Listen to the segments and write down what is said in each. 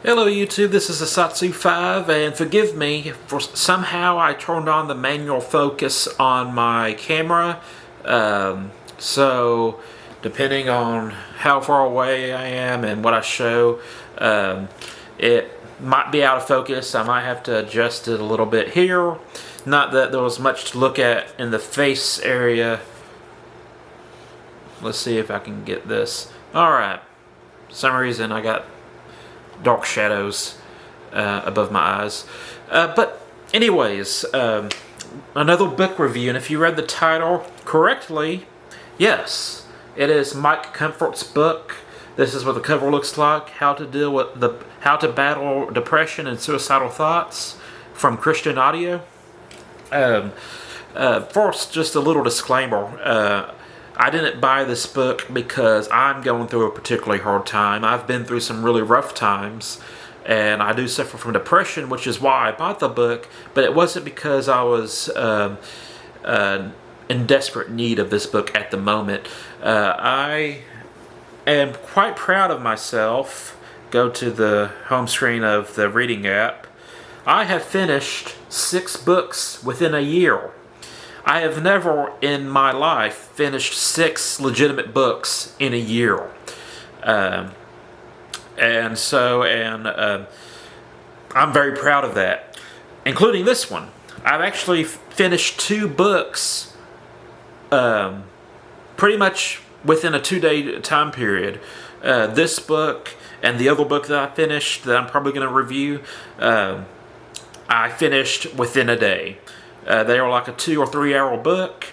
Hello YouTube, this is Asatsu5, and forgive me for somehow I turned on the manual focus on my camera. So depending on how far away I am and what I show, it might be out of focus. I might have to adjust it a little bit here. Not that there was much to look at in the face area. Let's see if I can get this. Alright, for some reason I got dark shadows above my eyes. But anyways, another book review, and if you read the title correctly, yes, it is Mike Comfort's book. This is what the cover looks like: How to Battle Depression and Suicidal Thoughts, from Christian Audio. First, just a little disclaimer. I didn't buy this book because I'm going through a particularly hard time. I've been through some really rough times, and I do suffer from depression, which is why I bought the book, but it wasn't because I was in desperate need of this book at the moment. I am quite proud of myself. Go to the home screen of the reading app. I have finished 6 books within a year. I have never in my life finished 6 legitimate books in a year. I'm very proud of that, including this one. I've actually finished 2 books pretty much within a 2-day time period. This book and the other book that I finished that I'm probably going to review, I finished within a day. They were like a 2 or 3 hour book,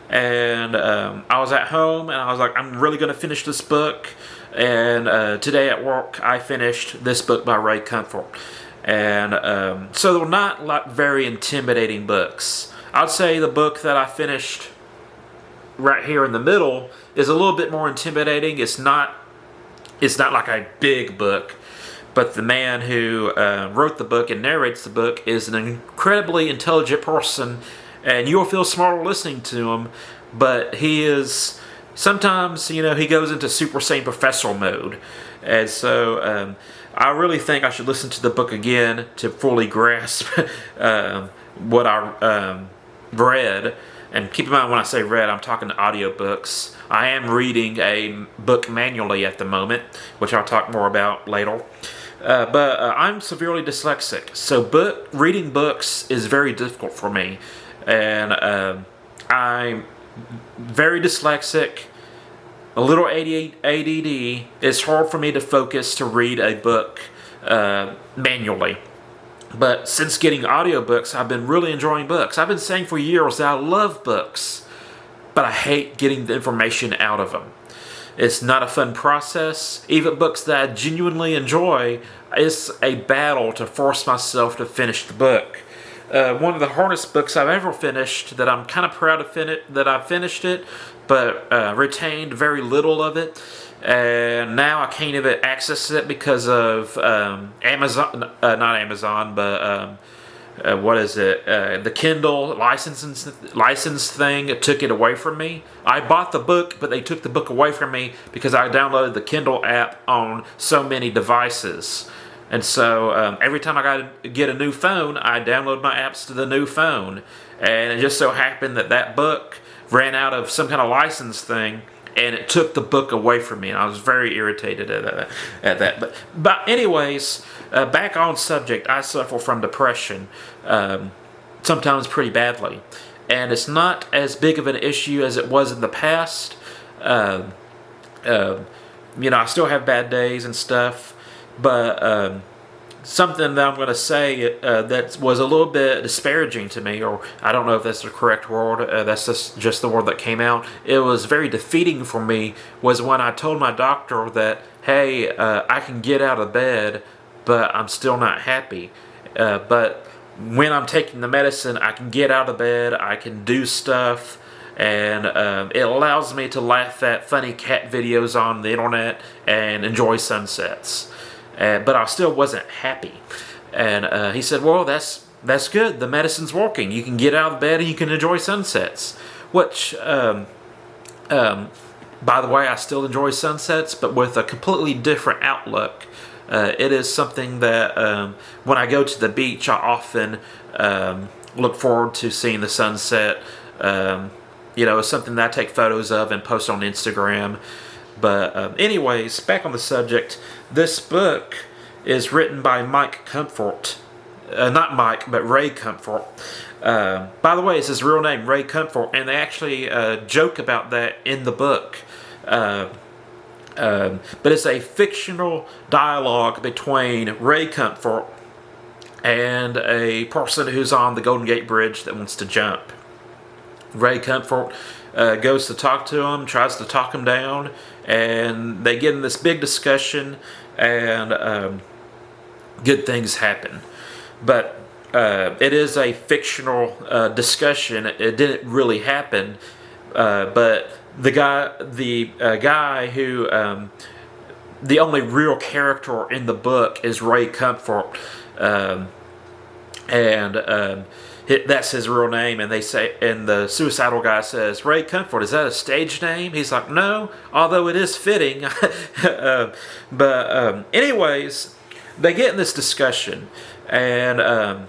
and I was at home and I was like, I'm really going to finish this book. And today at work I finished this book by Ray Comfort. And so they're not like very intimidating books. I'd say the book that I finished right here in the middle is a little bit more intimidating. It's not like a big book. But the man who wrote the book and narrates the book is an incredibly intelligent person, and you'll feel smarter listening to him. But he is, sometimes, he goes into Super Saiyan Professor mode. And so I really think I should listen to the book again to fully grasp what I read. And keep in mind, when I say read, I'm talking audiobooks. I am reading a book manually at the moment, which I'll talk more about later. But I'm severely dyslexic, so reading books is very difficult for me, and I'm very dyslexic, a little ADD. It's hard for me to focus to read a book manually. But since getting audiobooks, I've been really enjoying books. I've been saying for years that I love books, but I hate getting the information out of them. It's not a fun process. Even books that I genuinely enjoy, it's a battle to force myself to finish the book. One of the hardest books I've ever finished, that I'm kind of proud of that I finished it, but retained very little of it. And now I can't even access it because of Amazon, not Amazon, but what is it? The Kindle license thing, it took it away from me. I bought the book, but they took the book away from me because I downloaded the Kindle app on so many devices. And so every time I got to get a new phone, I download my apps to the new phone. And it just so happened that book ran out of some kind of license thing, and it took the book away from me, and I was very irritated at that. But anyways, back on subject, I suffer from depression, sometimes pretty badly. And it's not as big of an issue as it was in the past. I still have bad days and stuff, but something that I'm going to say that was a little bit disparaging to me, or I don't know if that's the correct word, that's just the word that came out. It was very defeating for me, was when I told my doctor that, hey, I can get out of bed, but I'm still not happy. But when I'm taking the medicine, I can get out of bed, I can do stuff, and it allows me to laugh at funny cat videos on the internet and enjoy sunsets. But I still wasn't happy. And he said, well, that's good. The medicine's working. You can get out of bed and you can enjoy sunsets. Which By the way, I still enjoy sunsets, but with a completely different outlook. It is something that when I go to the beach, I often look forward to seeing the sunset. It's something that I take photos of and post on Instagram. But anyways, back on the subject, this book is written by Mike Comfort. Not Mike, but Ray Comfort. By the way, it's his real name, Ray Comfort, and they actually joke about that in the book. But it's a fictional dialogue between Ray Comfort and a person who's on the Golden Gate Bridge that wants to jump. Ray Comfort goes to talk to him, tries to talk him down, and they get in this big discussion, and good things happen. But it is a fictional discussion. It didn't really happen, but the guy who the only real character in the book is Ray Comfort, and that's his real name. And they say, and the suicidal guy says, "Ray Comfort, is that a stage name?" He's like, "No, although it is fitting." But anyways, they get in this discussion, and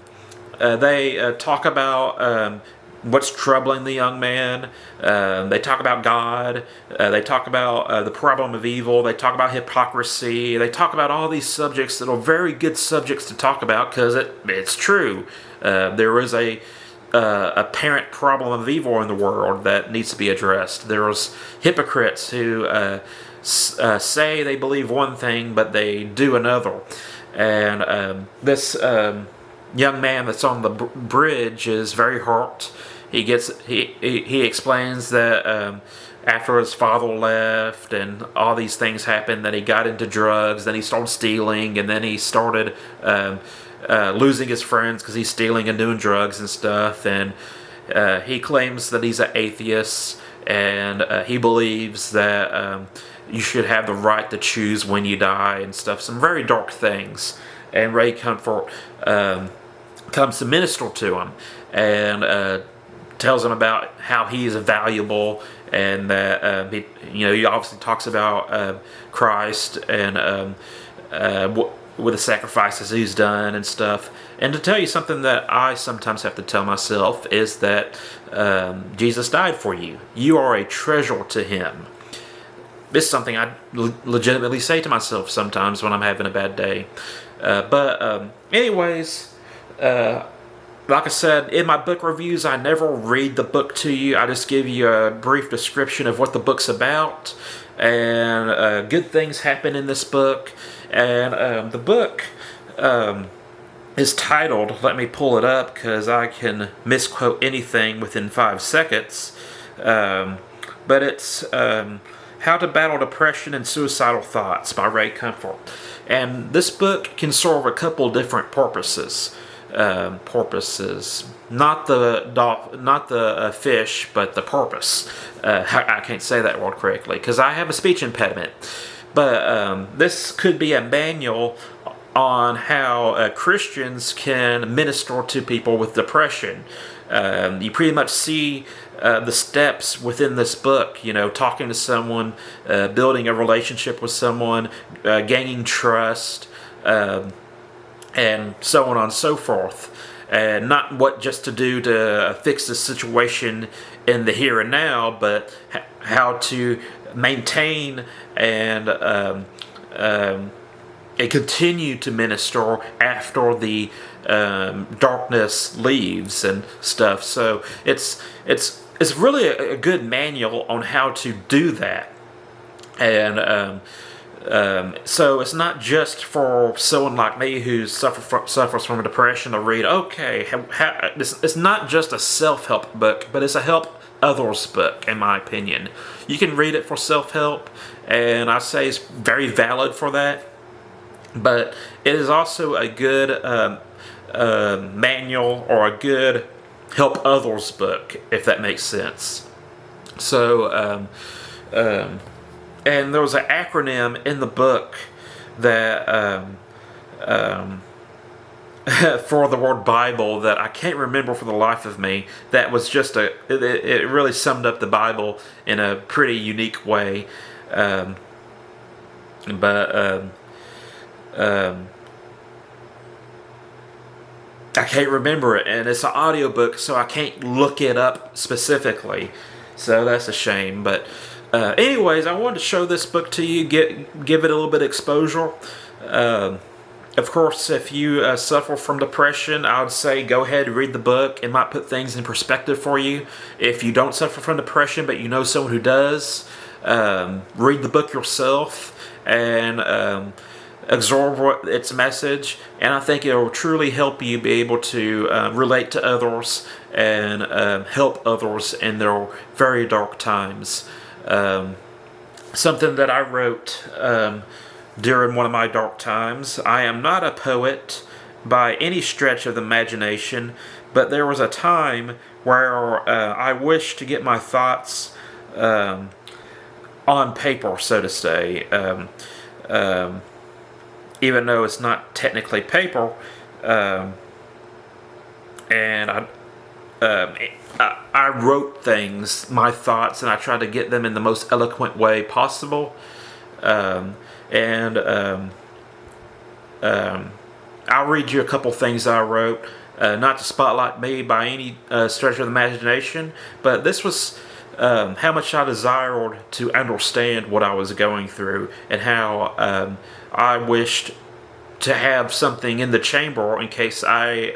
they talk about what's troubling the young man. They talk about God. They talk about the problem of evil. They talk about hypocrisy. They talk about all these subjects that are very good subjects to talk about, because it's true. There is a apparent problem of evil in the world that needs to be addressed. There's hypocrites who say they believe one thing, but they do another. And this young man that's on the bridge is very hurt. He explains that after his father left and all these things happened, that he got into drugs, then he started stealing, and then he started losing his friends because he's stealing and doing drugs and stuff. And he claims that he's an atheist, and he believes that you should have the right to choose when you die and stuff. Some very dark things. And Ray Comfort comes to minister to him, and tells him about how he is valuable, and that he obviously talks about Christ and with the sacrifices he's done and stuff. And to tell you something that I sometimes have to tell myself is that Jesus died for you. You are a treasure to him. This is something I legitimately say to myself sometimes when I'm having a bad day. But anyways, like I said, in my book reviews, I never read the book to you. I just give you a brief description of what the book's about. And good things happen in this book. And the book is titled, let me pull it up because I can misquote anything within 5 seconds. But it's How to Battle Depression and Suicidal Thoughts by Ray Comfort. And this book can serve a couple different purposes. Not the fish, but the porpoise. I can't say that word correctly because I have a speech impediment. But this could be a manual on how Christians can minister to people with depression. You pretty much see the steps within this book, talking to someone, building a relationship with someone, gaining trust, and so on and so forth. And not what just to do to fix the situation in the here and now, but how to maintain and continue to minister after the darkness leaves and stuff. So it's really a good manual on how to do that. And so it's not just for someone like me who suffers from depression to read. Okay, it's not just a self-help book, but it's a help others book, in my opinion. You can read it for self-help, and I say it's very valid for that. But it is also a good manual or a good help others book, if that makes sense. So, and there was an acronym in the book that for the word Bible that I can't remember for the life of me. That was just it really summed up the Bible in a pretty unique way. Um, but I can't remember it, and it's an audiobook, so I can't look it up specifically. So that's a shame. But anyways, I wanted to show this book to you, give it a little bit of exposure. Of course, if you suffer from depression, I would say go ahead and read the book. It might put things in perspective for you. If you don't suffer from depression, but you know someone who does, read the book yourself and absorb its message. And I think it will truly help you be able to relate to others and help others in their very dark times. Something that I wrote during one of my dark times. I am not a poet by any stretch of the imagination, but there was a time where I wished to get my thoughts on paper, so to say. Even though it's not technically paper, and I wrote things, my thoughts, and I tried to get them in the most eloquent way possible. I'll read you a couple things I wrote, not to spotlight me by any stretch of the imagination, but this was how much I desired to understand what I was going through, and how I wished to have something in the chamber in case I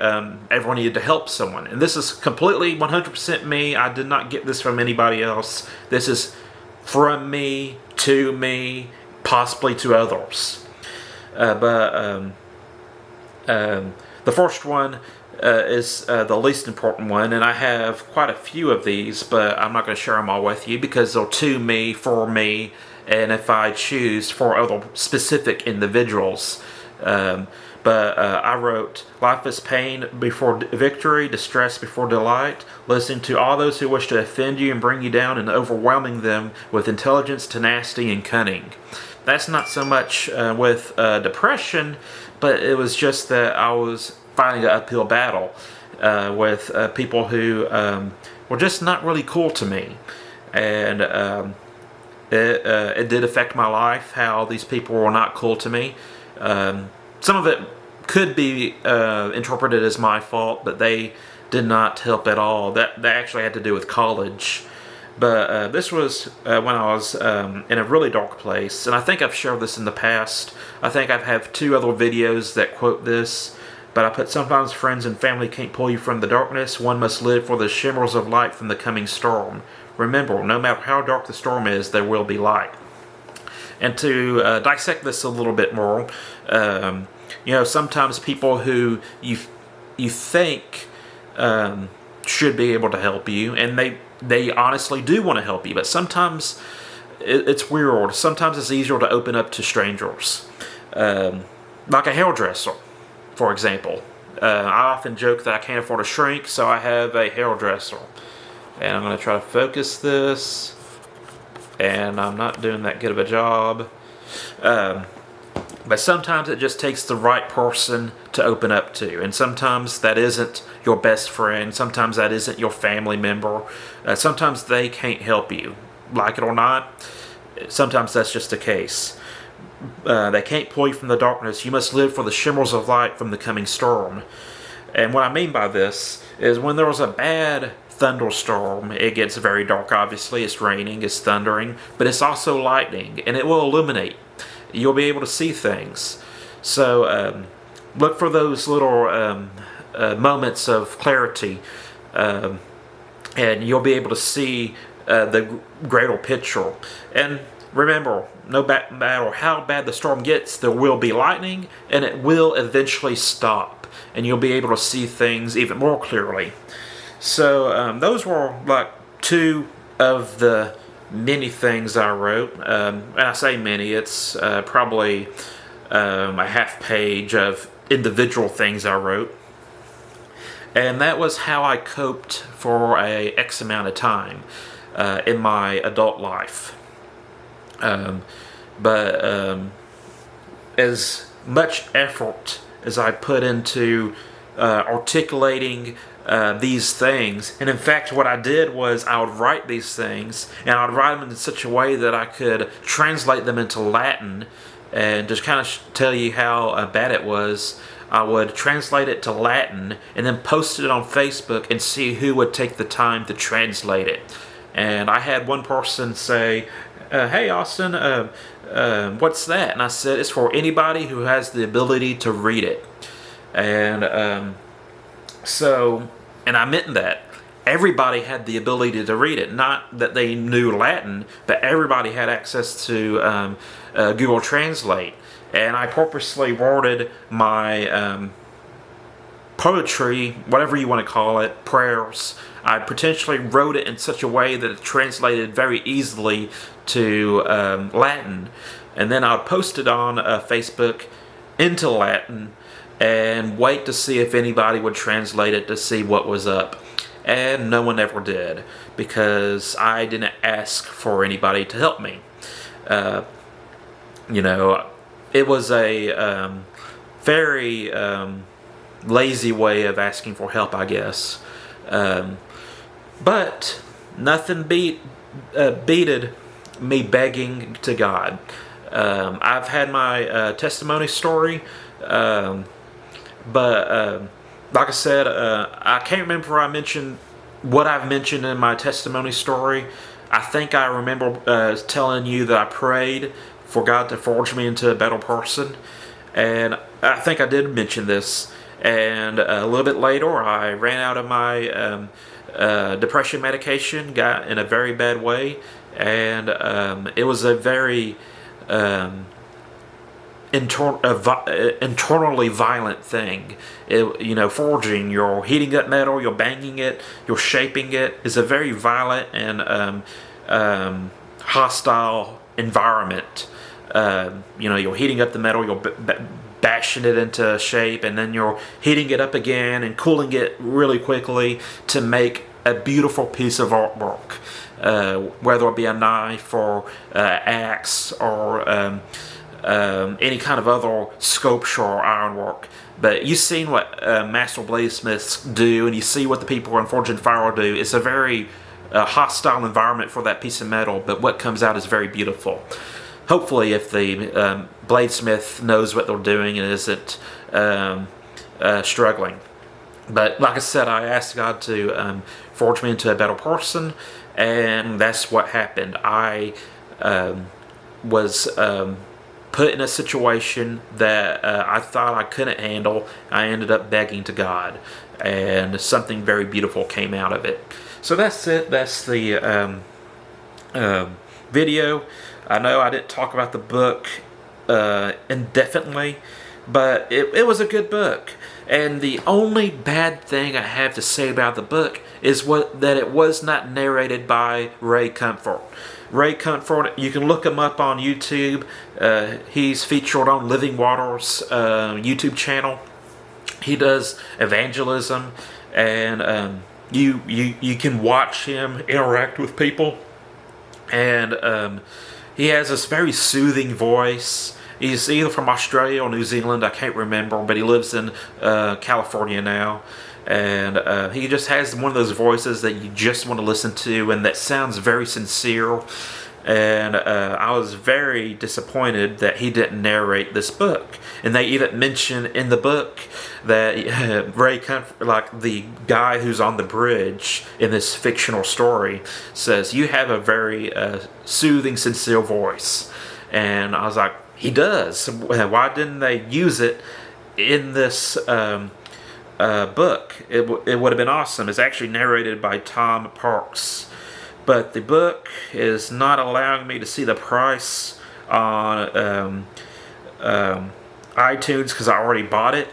ever needed to help someone. And this is completely 100% me. I did not get this from anybody else. This is from me, to me, possibly to others. The first one is the least important one, and I have quite a few of these, but I'm not going to share them all with you because they're to me, for me, and if I choose, for other specific individuals. I wrote, life is pain before victory, distress before delight, listening to all those who wish to offend you and bring you down, and overwhelming them with intelligence, tenacity, and cunning. That's not so much with depression, but it was just that I was fighting an uphill battle with people who were just not really cool to me. And it did affect my life, how these people were not cool to me. Some of it could be interpreted as my fault, but they did not help at all. That actually had to do with college. But this was when I was in a really dark place, and I think I've shared this in the past. I think I have 2 other videos that quote this, but I put, sometimes friends and family can't pull you from the darkness. One must live for the shimmers of light from the coming storm. Remember, no matter how dark the storm is, there will be light. And to dissect this a little bit more, sometimes people who you think should be able to help you, and they honestly do want to help you, but sometimes it's weird. Sometimes it's easier to open up to strangers, like a hairdresser, for example. I often joke that I can't afford a shrink, so I have a hairdresser. And I'm going to try to focus this, and I'm not doing that good of a job. But sometimes it just takes the right person to open up to, and sometimes that isn't your best friend, sometimes that isn't your family member, sometimes they can't help you, like it or not. Sometimes that's just the case. They can't pull you from the darkness. You must live for the shimmers of light from the coming storm. And what I mean by this is, when there was a bad thunderstorm, it gets very dark. Obviously, it's raining, it's thundering, but it's also lightning, and it will illuminate. You'll be able to see things. So look for those little moments of clarity, and you'll be able to see the greater picture. And remember, no matter how bad the storm gets, there will be lightning, and it will eventually stop, and you'll be able to see things even more clearly. So those were like 2 of the many things I wrote, and I say many, it's probably a half page of individual things I wrote, and that was how I coped for a X amount of time in my adult life. But as much effort as I put into articulating these things. And in fact, what I did was I would write these things, and I would write them in such a way that I could translate them into Latin. And just kind of tell you how bad it was, I would translate it to Latin and then post it on Facebook and see who would take the time to translate it. And I had one person say, hey Austin, what's that? And I said, it's for anybody who has the ability to read it. And and I meant that. Everybody had the ability to read it. Not that they knew Latin, but everybody had access to Google Translate. And I purposely worded my poetry, whatever you want to call it, prayers. I potentially wrote it in such a way that it translated very easily to Latin. And then I'd post it on Facebook into Latin and wait to see if anybody would translate it to see what was up. And no one ever did, because I didn't ask for anybody to help me. It was a very lazy way of asking for help, I guess. But nothing beated me begging to God. I've had my testimony story, but like I said, I can't remember if I mentioned what I've mentioned in my testimony story. I think I remember telling you that I prayed for God to forge me into a better person, and I think I did mention this. And a little bit later, I ran out of my depression medication, got in a very bad way, and it was a very internally violent thing. Forging, you're heating up metal, you're banging it, you're shaping it, is a very violent and hostile environment. You're heating up the metal, you're bashing it into shape, and then you're heating it up again and cooling it really quickly to make a beautiful piece of artwork, whether it be a knife or axe or any kind of other sculpture or ironwork. But you've seen what master bladesmiths do, and you see what the people in Forged in Fire do. It's a very hostile environment for that piece of metal, but what comes out is very beautiful. Hopefully, if the bladesmith knows what they're doing and isn't struggling. But like I said, I asked God to forge me into a better person, and that's what happened. I was put in a situation that I thought I couldn't handle. I ended up begging to God, and something very beautiful came out of it. So that's it. That's the video. I know I didn't talk about the book indefinitely, but it was a good book. And the only bad thing I have to say about the book is that it was not narrated by Ray Comfort. Ray Comfort, you can look him up on YouTube. He's featured on Living Waters' YouTube channel. He does evangelism, and you can watch him interact with people. And he has this very soothing voice. He's either from Australia or New Zealand, I can't remember, but he lives in California now. And he just has one of those voices that you just want to listen to, and that sounds very sincere. And I was very disappointed that he didn't narrate this book. And they even mention in the book that Ray Comfort, like the guy who's on the bridge in this fictional story, says, "You have a very soothing, sincere voice." And I was like, he does. Why didn't they use it in this book? It would have been awesome. It's actually narrated by Tom Parks. But the book is not allowing me to see the price on iTunes because I already bought it.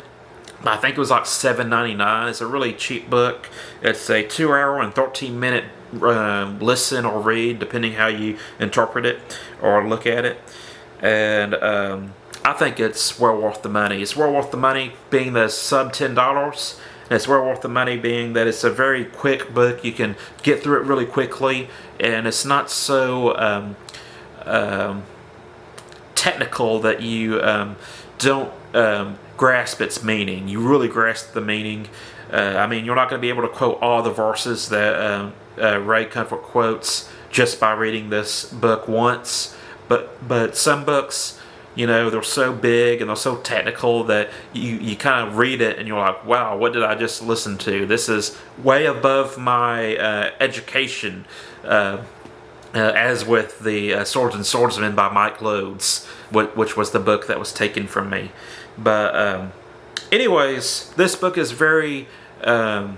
I think it was like $7.99. It's a really cheap book. It's a 2-hour and 13-minute listen or read, depending how you interpret it or look at it. And I think it's well worth the money. It's well worth the money being the sub $10. It's well worth the money being that it's a very quick book. You can get through it really quickly, and it's not so technical that you don't grasp its meaning. You really grasp the meaning. I mean, you're not going to be able to quote all the verses that Ray Comfort quotes just by reading this book once, but some books, you know, they're so big and they're so technical that you kind of read it and you're like, wow, what did I just listen to? This is way above my education. As with the Swords and Swordsmen by Mike Lodes, which was the book that was taken from me. But anyways, this book is very I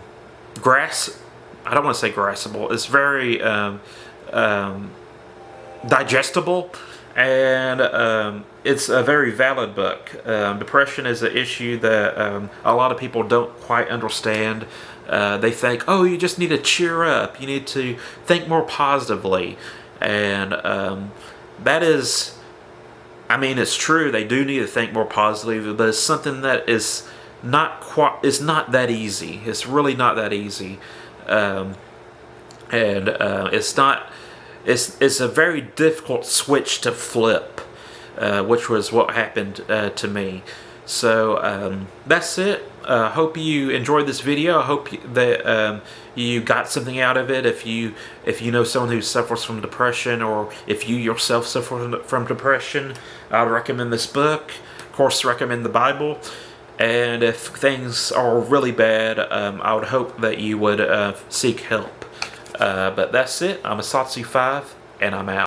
don't want to say graspable. It's very digestible, and it's a very valid book. Depression is an issue that a lot of people don't quite understand. They think, oh, you just need to cheer up. You need to think more positively. And that is, I mean, it's true. They do need to think more positively, but it's something that is it's not that easy. It's really not that easy. It's not, it's a very difficult switch to flip, which was what happened to me. So that's it. Hope you enjoyed this video. I hope that you got something out of it. If you know someone who suffers from depression, or if you yourself suffer from depression, I'd recommend this book. Of course, recommend the Bible. And if things are really bad, I would hope that you would seek help. But that's it. I'm Asatsu5, and I'm out.